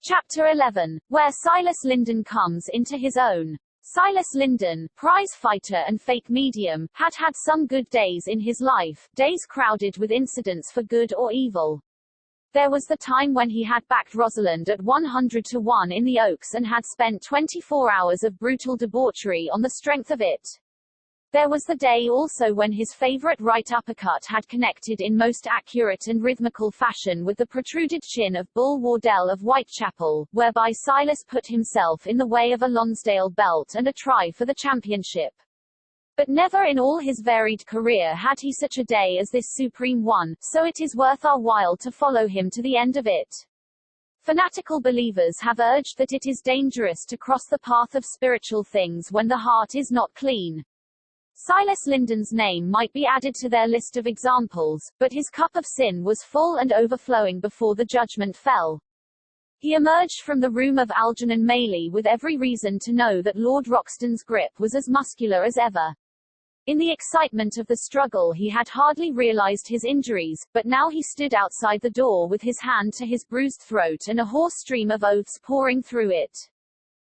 Chapter 11, where Silas Linden comes into his own. Silas Linden, prize fighter and fake medium, had had some good days in his life, days crowded with incidents for good or evil. There was the time when he had backed Rosalind at 100-1 in the Oaks and had spent 24 hours of brutal debauchery on the strength of it. There was the day also when his favorite right uppercut had connected in most accurate and rhythmical fashion with the protruded chin of Bull Wardell of Whitechapel, whereby Silas put himself in the way of a Lonsdale belt and a try for the championship. But never in all his varied career had he such a day as this supreme one, so it is worth our while to follow him to the end of it. Fanatical believers have urged that it is dangerous to cross the path of spiritual things when the heart is not clean. Silas Linden's name might be added to their list of examples, but his cup of sin was full and overflowing before the judgment fell. He emerged from the room of Algernon Mailey with every reason to know that Lord Roxton's grip was as muscular as ever. In the excitement of the struggle he had hardly realized his injuries, but now he stood outside the door with his hand to his bruised throat and a hoarse stream of oaths pouring through it.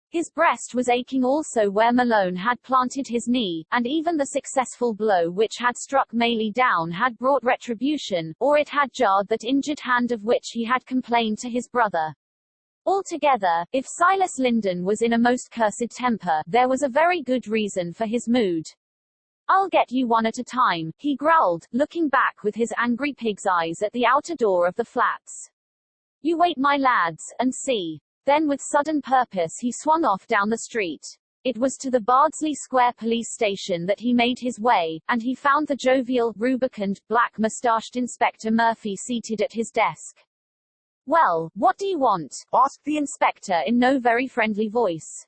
His breast was aching also where Malone had planted his knee, and even the successful blow which had struck Mailey down had brought retribution, or it had jarred that injured hand of which he had complained to his brother. Altogether, if Silas Linden was in a most cursed temper, there was a very good reason for his mood. "I'll get you one at a time," he growled, looking back with his angry pig's eyes at the outer door of the flats. "You wait, my lads, and see." Then with sudden purpose he swung off down the street. It was to the Bardsley Square police station that he made his way, and he found the jovial, rubicund, black-moustached Inspector Murphy seated at his desk. "Well, what do you want?" asked the inspector in no very friendly voice.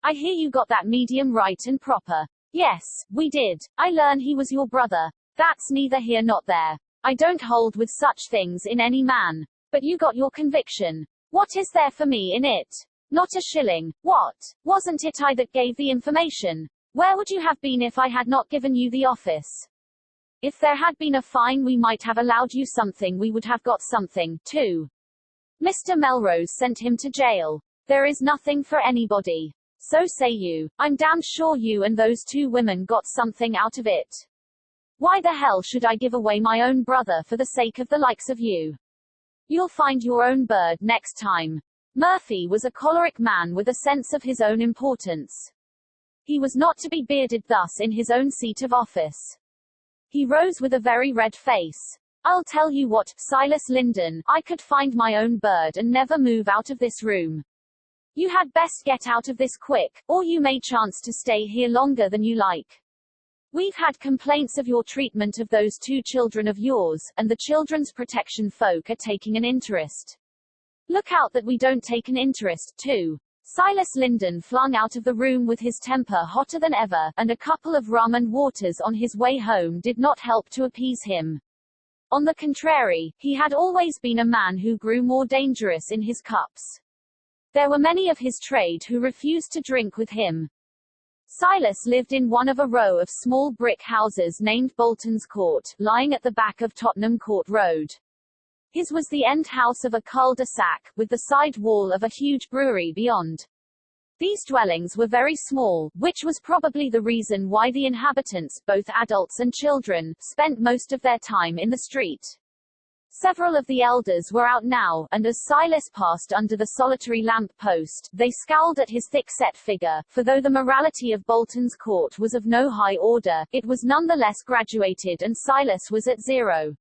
"I hear you got that medium right and proper." "Yes, we did. I learn he was your brother." "That's neither here nor there. I don't hold with such things in any man. But you got your conviction. What is there for me in it? Not a shilling." "What? Wasn't it I that gave the information? Where would you have been if I had not given you the office? If there had been a fine we might have allowed you something, we would have got something, too. Mr. Melrose sent him to jail. There is nothing for anybody. So say you. I'm damned sure you and those two women got something out of it. Why the hell should I give away my own brother for the sake of the likes of you? You'll find your own bird next time." Murphy was a choleric man with a sense of his own importance. He was not to be bearded thus in his own seat of office. He rose with a very red face. "I'll tell you what, Silas Linden, I could find my own bird and never move out of this room. You had best get out of this quick, or you may chance to stay here longer than you like. We've had complaints of your treatment of those two children of yours, and the children's protection folk are taking an interest. Look out that we don't take an interest, too." Silas Linden flung out of the room with his temper hotter than ever, and a couple of rum and waters on his way home did not help to appease him. On the contrary, he had always been a man who grew more dangerous in his cups. There were many of his trade who refused to drink with him. Silas lived in one of a row of small brick houses named Bolton's Court, lying at the back of Tottenham Court Road. His was the end house of a cul-de-sac, with the side wall of a huge brewery beyond. These dwellings were very small, which was probably the reason why the inhabitants, both adults and children, spent most of their time in the street. Several of the elders were out now, and as Silas passed under the solitary lamp-post, they scowled at his thick-set figure, for though the morality of Bolton's Court was of no high order, it was nonetheless graduated and Silas was at zero.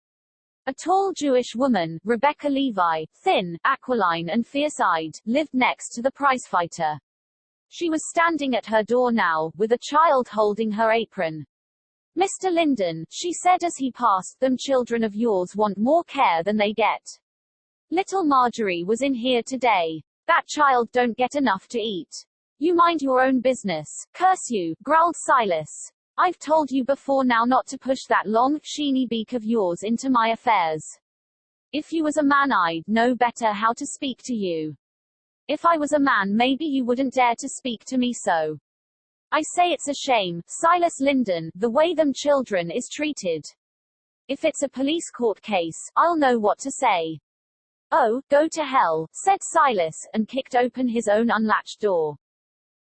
A tall Jewish woman, Rebecca Levi, thin, aquiline and fierce-eyed, lived next to the prizefighter. She was standing at her door now, with a child holding her apron. "Mr. Linden," she said as he passed, "them children of yours want more care than they get. Little Marjorie was in here today. That child don't get enough to eat." "You mind your own business, curse you," growled Silas. "I've told you before now not to push that long, sheeny beak of yours into my affairs. If you was a man I'd know better how to speak to you. If I was a man maybe you wouldn't dare to speak to me so. I say it's a shame, Silas Linden, the way them children is treated. If it's a police court case, I'll know what to say." Oh, go to hell, said Silas, and kicked open his own unlatched door.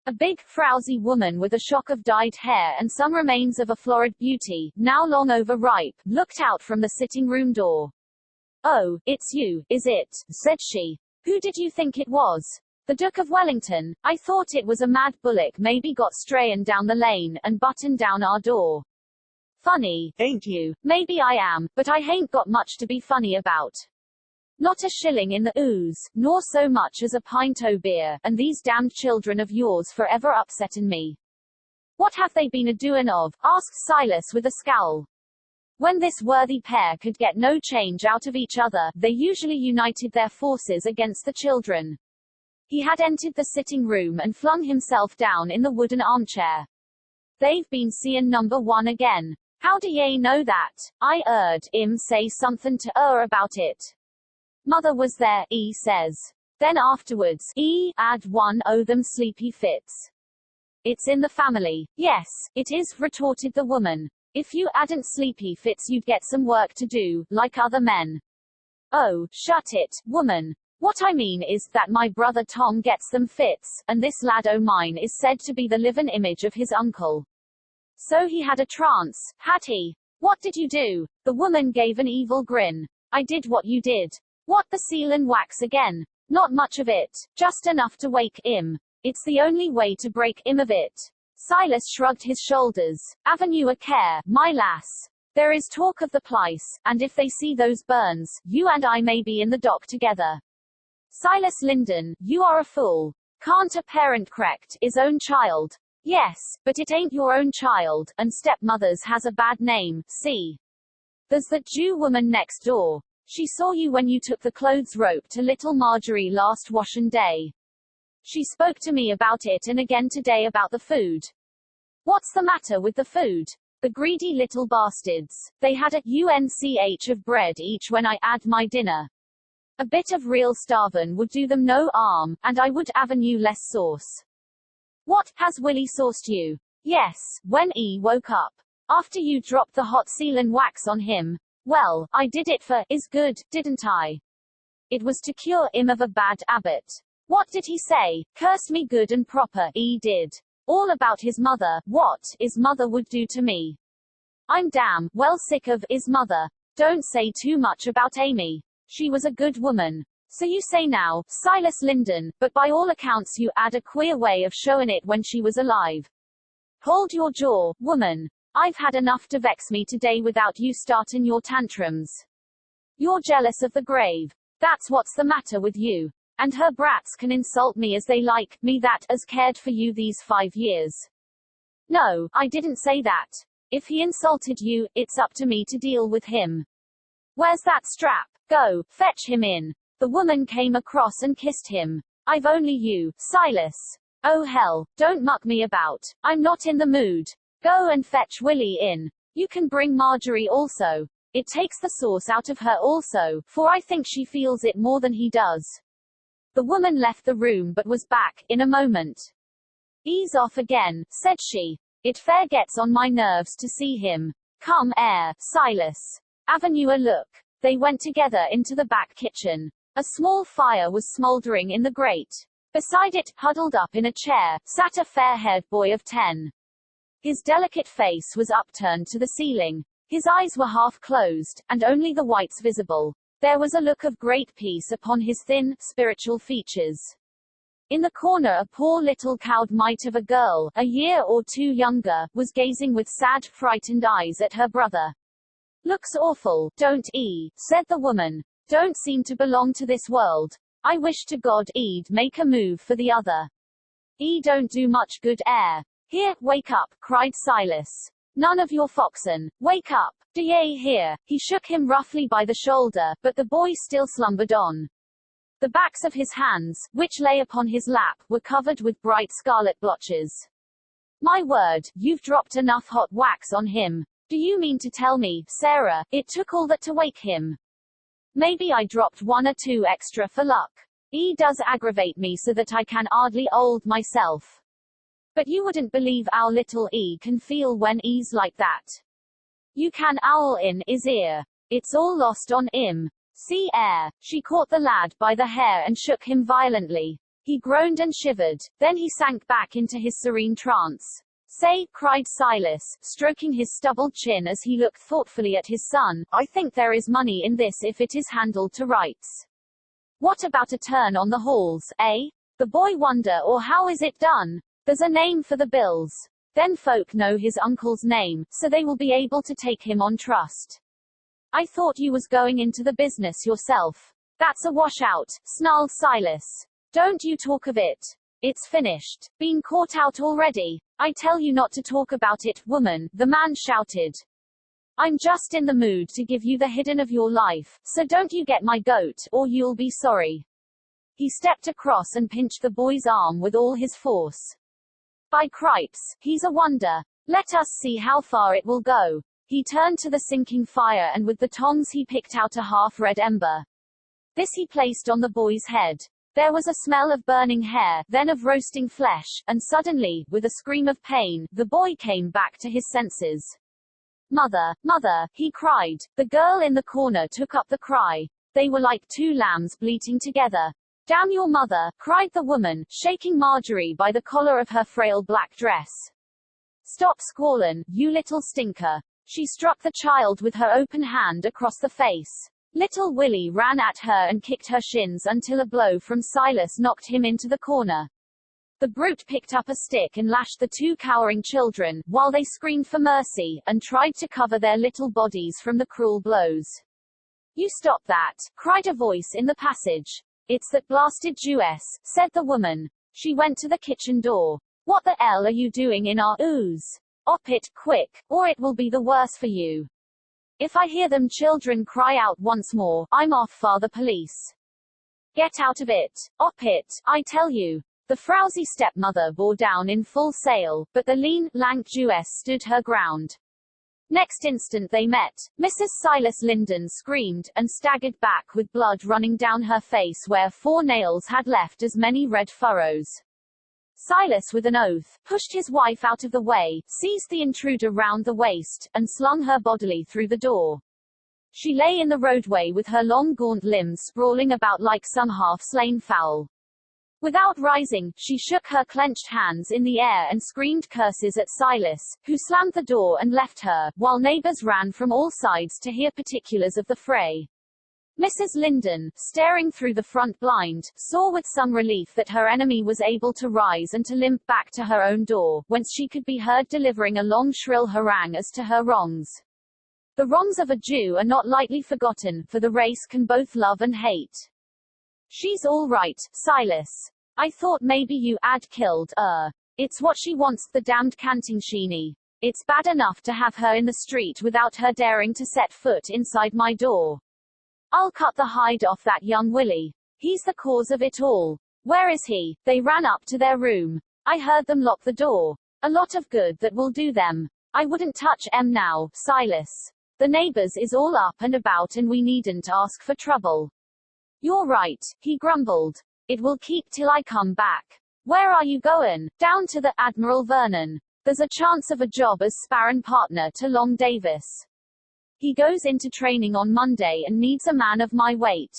A big, frowsy woman with a shock of dyed hair and some remains of a florid beauty, now long overripe, looked out from the sitting-room door. Oh, it's you, is it? Said she. Who did you think it was? The Duke of Wellington. I thought it was a mad bullock maybe got strayin' down the lane, and buttoned down our door. Funny, ain't you? Maybe I am, but I hain't got much to be funny about. Not a shilling in the ooze, nor so much as a pint o' beer, and these damned children of yours forever upsettin' me. What have they been a-doin' of? Asked Silas with a scowl. When this worthy pair could get no change out of each other, they usually united their forces against the children. He had entered the sitting room and flung himself down in the wooden armchair. They've been seein' number one again. How do ye know that? I 'eard 'im say somethin' to 'er about it. Mother was there, 'e says. Then afterwards, 'e 'ad one o' them sleepy fits. It's in the family. Yes, it is, retorted the woman. If you 'adn't sleepy fits you'd get some work to do, like other men. Oh, shut it, woman. What I mean is, that my brother Tom gets them fits, and this lad o' mine is said to be the livin' image of his uncle. So he had a trance, had he? What did you do? The woman gave an evil grin. I did what you did. What, the seal and wax again? Not much of it, just enough to wake 'im. It's the only way to break 'im of it. Silas shrugged his shoulders. Haven't you a care, my lass? There is talk of the plice, and if they see those burns, you and I may be in the dock together. Silas Linden, you are a fool. Can't a parent correct his own child? Yes, but it ain't your own child, and stepmother's has a bad name, see? There's that Jew woman next door. She saw you when you took the clothes rope to little Marjorie last washing day. She spoke to me about it and again today about the food. What's the matter with the food? The greedy little bastards. They had a unch of bread each when I 'ad my dinner. A bit of real starvin' would do them no harm, and I would avenue less sauce. What, has Willie sauced you? Yes, when he woke up. After you dropped the hot sealin' wax on him. Well, I did it for is good, didn't I? It was to cure him of a bad habit. What did he say? Cursed me good and proper, he did. All about his mother, what his mother would do to me. I'm damn well sick of his mother. Don't say too much about Amy. She was a good woman. So you say now, Silas Linden, but by all accounts you 'ad a queer way of showing it when she was alive. Hold your jaw, woman. I've had enough to vex me today without you starting your tantrums. You're jealous of the grave. That's what's the matter with you. And her brats can insult me as they like, me that has cared for you these 5 years. No, I didn't say that. If he insulted you, it's up to me to deal with him. Where's that strap? Go, fetch him in. The woman came across and kissed him. I've only you, Silas. Oh hell, don't muck me about. I'm not in the mood. Go and fetch Willie in. You can bring Marjorie also. It takes the sauce out of her also, for I think she feels it more than he does. The woman left the room but was back, in a moment. Ease off again, said she. It fair gets on my nerves to see him. Come, Silas. Haven't you a look? They went together into the back kitchen. A small fire was smouldering in the grate. Beside it, huddled up in a chair, sat a fair-haired boy of 10. His delicate face was upturned to the ceiling. His eyes were half closed, and only the whites visible. There was a look of great peace upon his thin, spiritual features. In the corner a poor little cowed mite of a girl, a year or 2 younger, was gazing with sad, frightened eyes at her brother. Looks awful, don't he? Said the woman. Don't seem to belong to this world. I wish to God he'd make a move for the other. He don't do much good air. Here, wake up, cried Silas. None of your foxin', wake up. Do ye hear? He shook him roughly by the shoulder, but the boy still slumbered on. The backs of his hands, which lay upon his lap, were covered with bright scarlet blotches. My word, you've dropped enough hot wax on him. Do you mean to tell me, Sarah, it took all that to wake him? Maybe I dropped 1 or 2 extra for luck. He does aggravate me so that I can hardly hold myself. But you wouldn't believe how little he can feel when he's like that. You can howl in his ear. It's all lost on him. Sea air. She caught the lad by the hair and shook him violently. He groaned and shivered. Then he sank back into his serene trance. Say, cried Silas, stroking his stubbled chin as he looked thoughtfully at his son, I think there is money in this if it is handled to rights. What about a turn on the halls, eh? The boy wonder, or how is it done? There's a name for the bills. Then folk know his uncle's name, so they will be able to take him on trust. I thought you was going into the business yourself. That's a washout, snarled Silas. Don't you talk of it. It's finished. Been caught out already. I tell you not to talk about it, woman, the man shouted. I'm just in the mood to give you the hidden of your life, so don't you get my goat, or you'll be sorry. He stepped across and pinched the boy's arm with all his force. By cripes, he's a wonder. Let us see how far it will go. He turned to the sinking fire and with the tongs he picked out a half-red ember. This he placed on the boy's head. There was a smell of burning hair, then of roasting flesh, and suddenly, with a scream of pain, the boy came back to his senses. Mother, mother, he cried. The girl in the corner took up the cry. They were like two lambs bleating together. Damn your mother, cried the woman, shaking Marjorie by the collar of her frail black dress. Stop squalling, you little stinker. She struck the child with her open hand across the face. Little Willie ran at her and kicked her shins until a blow from Silas knocked him into the corner. The brute picked up a stick and lashed the two cowering children, while they screamed for mercy, and tried to cover their little bodies from the cruel blows. You stop that, cried a voice in the passage. It's that blasted Jewess, said the woman. She went to the kitchen door. What the hell are you doing in our ooze? Op it, quick, or it will be the worse for you. If I hear them children cry out once more, I'm off for the police. Get out of it. Op it, I tell you. The frowsy stepmother bore down in full sail, but the lean, lank Jewess stood her ground. Next instant they met. Mrs. Silas Linden screamed, and staggered back with blood running down her face where 4 nails had left as many red furrows. Silas with an oath, pushed his wife out of the way, seized the intruder round the waist, and slung her bodily through the door. She lay in the roadway with her long gaunt limbs sprawling about like some half-slain fowl. Without rising, she shook her clenched hands in the air and screamed curses at Silas, who slammed the door and left her, while neighbors ran from all sides to hear particulars of the fray. Mrs. Linden, staring through the front blind, saw with some relief that her enemy was able to rise and to limp back to her own door, whence she could be heard delivering a long shrill harangue as to her wrongs. The wrongs of a Jew are not lightly forgotten, for the race can both love and hate. She's all right, Silas. I thought maybe you had killed her. It's what she wants, the damned canting sheeny. It's bad enough to have her in the street without her daring to set foot inside my door. I'll cut the hide off that young Willie. He's the cause of it all. Where is he? They ran up to their room. I heard them lock the door. A lot of good that will do them. I wouldn't touch em now, Silas. The neighbors is all up and about and we needn't ask for trouble. You're right, he grumbled. It will keep till I come back. Where are you going? Down to the Admiral Vernon. There's a chance of a job as sparring partner to Long Davis. He goes into training on Monday and needs a man of my weight.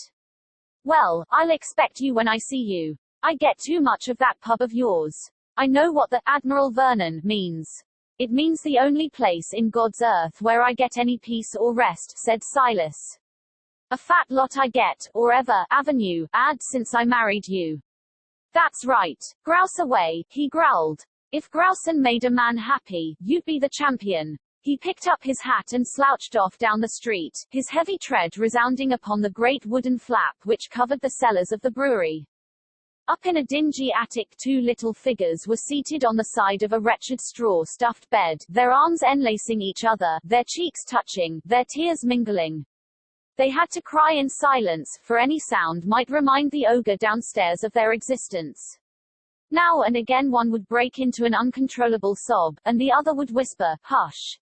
Well, I'll expect you when I see you. I get too much of that pub of yours. I know what the Admiral Vernon means. It means the only place in God's earth where I get any peace or rest, said Silas. A fat lot I get, or ever, avenue, ad since I married you. That's right. Grouse away, he growled. If grousing made a man happy, you'd be the champion. He picked up his hat and slouched off down the street, his heavy tread resounding upon the great wooden flap which covered the cellars of the brewery. Up in a dingy attic 2 little figures were seated on the side of a wretched straw-stuffed bed, their arms enlacing each other, their cheeks touching, their tears mingling. They had to cry in silence, for any sound might remind the ogre downstairs of their existence. Now and again one would break into an uncontrollable sob, and the other would whisper, "Hush!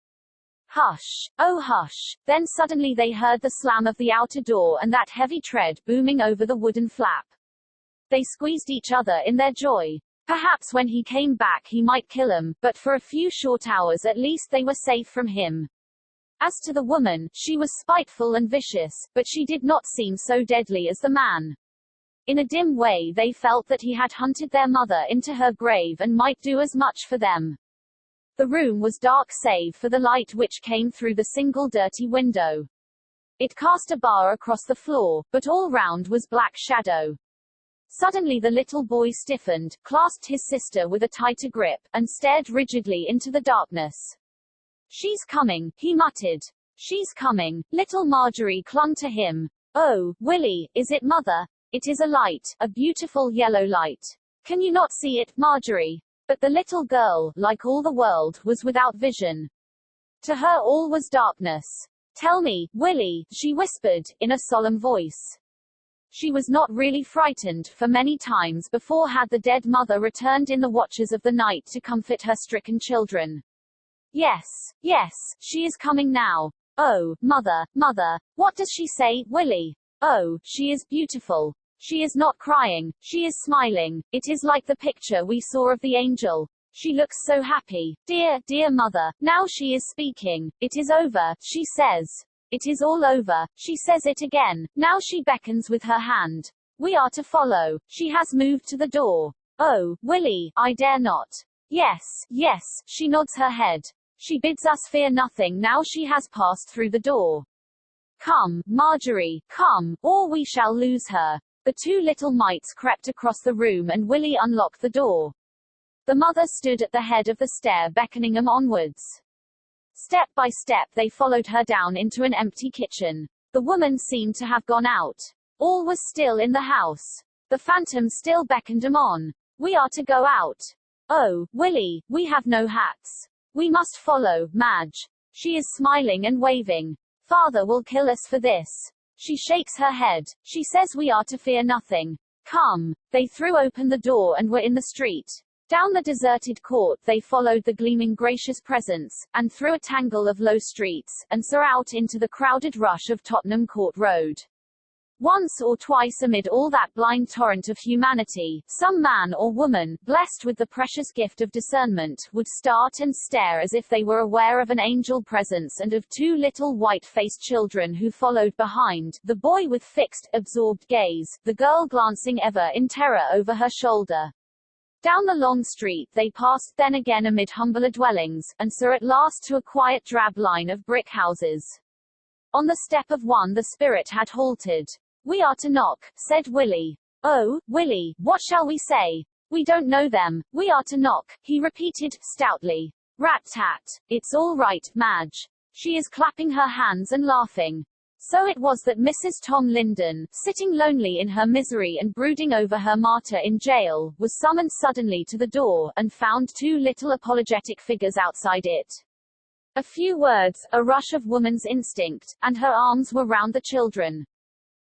Hush! Oh hush!" Then suddenly they heard the slam of the outer door and that heavy tread booming over the wooden flap. They squeezed each other in their joy. Perhaps when he came back he might kill them, but for a few short hours at least they were safe from him. As to the woman, she was spiteful and vicious, but she did not seem so deadly as the man. In a dim way they felt that he had hunted their mother into her grave and might do as much for them. The room was dark save for the light which came through the single dirty window. It cast a bar across the floor, but all round was black shadow. Suddenly the little boy stiffened, clasped his sister with a tighter grip, and stared rigidly into the darkness. "She's coming," he muttered. "She's coming." Little Marjorie clung to him. "Oh, Willie, is it mother? It is a light, a beautiful yellow light. Can you not see it, Marjorie?" But the little girl, like all the world, was without vision. To her all was darkness. "Tell me, Willie," she whispered, in a solemn voice. She was not really frightened, for many times before had the dead mother returned in the watches of the night to comfort her stricken children. "Yes, yes, she is coming now." "Oh, mother, mother, what does she say, Willie?" "Oh, she is beautiful. She is not crying, she is smiling. It is like the picture we saw of the angel. She looks so happy. Dear, dear mother, now she is speaking. It is over, she says. It is all over." She says it again. Now she beckons with her hand. We are to follow. She has moved to the door. "Oh, Willie, I dare not." "Yes, yes," she nods her head. She bids us fear nothing now she has passed through the door. "Come, Marjorie, come, or we shall lose her." The two little mites crept across the room and Willie unlocked the door. The mother stood at the head of the stair beckoning them onwards. Step by step they followed her down into an empty kitchen. The woman seemed to have gone out. All was still in the house. The phantom still beckoned them on. "We are to go out." "Oh, Willie, we have no hats. We must follow, Madge. She is smiling and waving. Father will kill us for this." She shakes her head. She says we are to fear nothing. "Come." They threw open the door and were in the street. Down the deserted court they followed the gleaming gracious presence, and through a tangle of low streets, and so out into the crowded rush of Tottenham Court Road. Once or twice amid all that blind torrent of humanity, some man or woman, blessed with the precious gift of discernment, would start and stare as if they were aware of an angel presence and of two little white-faced children who followed behind, the boy with fixed, absorbed gaze, the girl glancing ever in terror over her shoulder. Down the long street they passed then again amid humbler dwellings, and so at last to a quiet drab line of brick houses. On the step of one the spirit had halted. "We are to knock," said Willie. "Oh, Willie, what shall we say? We don't know them. We are to knock," he repeated, stoutly. "Rat-tat. It's all right, Madge." She is clapping her hands and laughing. So it was that Mrs. Tom Linden, sitting lonely in her misery and brooding over her martyr in jail, was summoned suddenly to the door, and found two little apologetic figures outside it. A few words, a rush of woman's instinct, and her arms were round the children.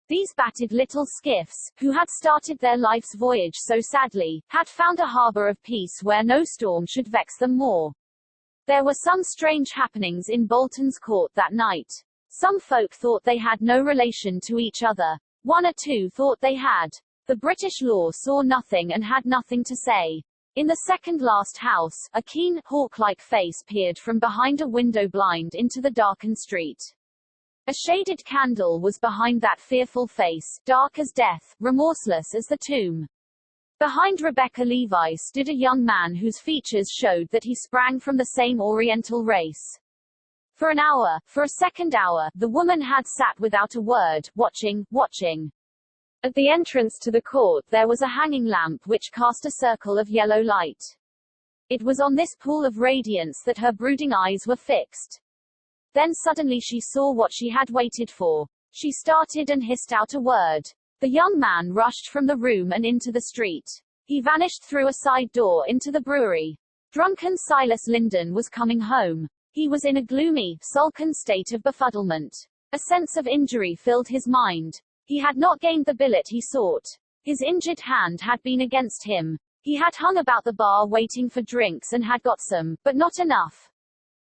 These battered little skiffs, who had started their life's voyage so sadly, had found a harbor of peace where no storm should vex them more. There were some strange happenings in Bolton's court that night. Some folk thought they had no relation to each other. One or two thought they had. The British law saw nothing and had nothing to say. In the second last house, a keen, hawk-like face peered from behind a window blind into the darkened street. A shaded candle was behind that fearful face, dark as death, remorseless as the tomb. Behind Rebecca Levi stood a young man whose features showed that he sprang from the same Oriental race. For an hour, for a second hour, the woman had sat without a word, watching, watching. At the entrance to the court there was a hanging lamp which cast a circle of yellow light. It was on this pool of radiance that her brooding eyes were fixed. Then suddenly she saw what she had waited for. She started and hissed out a word. The young man rushed from the room and into the street. He vanished through a side door into the brewery. Drunken Silas Linden was coming home. He was in a gloomy, sullen state of befuddlement. A sense of injury filled his mind. He had not gained the billet he sought. His injured hand had been against him. He had hung about the bar waiting for drinks and had got some, but not enough.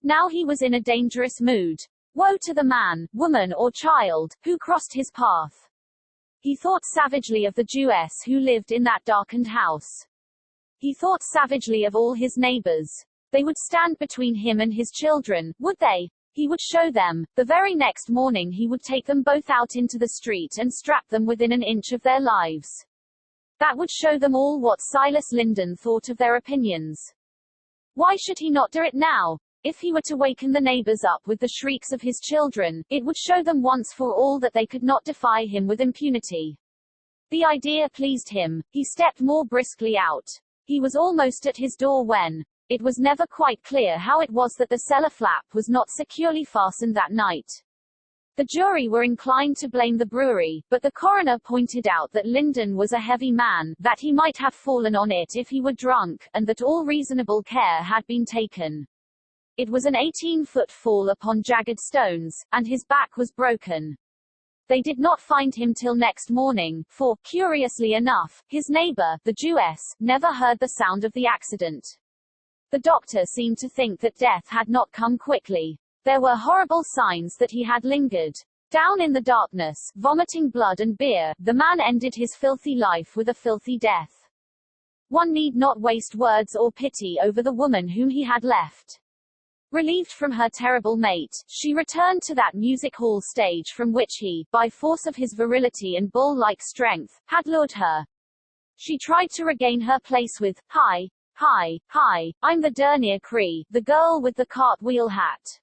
Now he was in a dangerous mood. Woe to the man, woman or child, who crossed his path. He thought savagely of the Jewess who lived in that darkened house. He thought savagely of all his neighbors. They would stand between him and his children, would they? He would show them. The very next morning he would take them both out into the street and strap them within an inch of their lives. That would show them all what Silas Linden thought of their opinions. Why should he not do it now? If he were to waken the neighbors up with the shrieks of his children, it would show them once for all that they could not defy him with impunity. The idea pleased him. He stepped more briskly out. He was almost at his door when, it was never quite clear how it was that the cellar flap was not securely fastened that night. The jury were inclined to blame the brewery, but the coroner pointed out that Linden was a heavy man, that he might have fallen on it if he were drunk, and that all reasonable care had been taken. It was an 18-foot fall upon jagged stones, and his back was broken. They did not find him till next morning, for, curiously enough, his neighbor, the Jewess, never heard the sound of the accident. The doctor seemed to think that death had not come quickly. There were horrible signs that he had lingered. Down in the darkness, vomiting blood and beer, the man ended his filthy life with a filthy death. One need not waste words or pity over the woman whom he had left. Relieved from her terrible mate, she returned to that music hall stage from which he, by force of his virility and bull-like strength, had lured her. She tried to regain her place with, "Hi, hi, hi, I'm the Dernier Cri, the girl with the cartwheel hat,"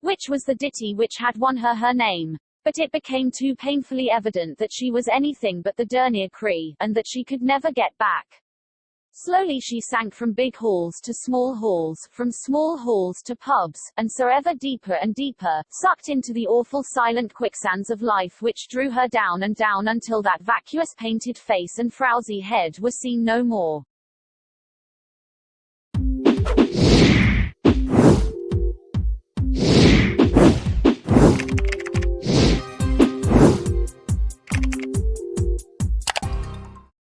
which was the ditty which had won her her name. But it became too painfully evident that she was anything but the Dernier Cri, and that she could never get back. Slowly she sank from big halls to small halls, from small halls to pubs, and so ever deeper and deeper, sucked into the awful silent quicksands of life which drew her down and down until that vacuous painted face and frowsy head were seen no more.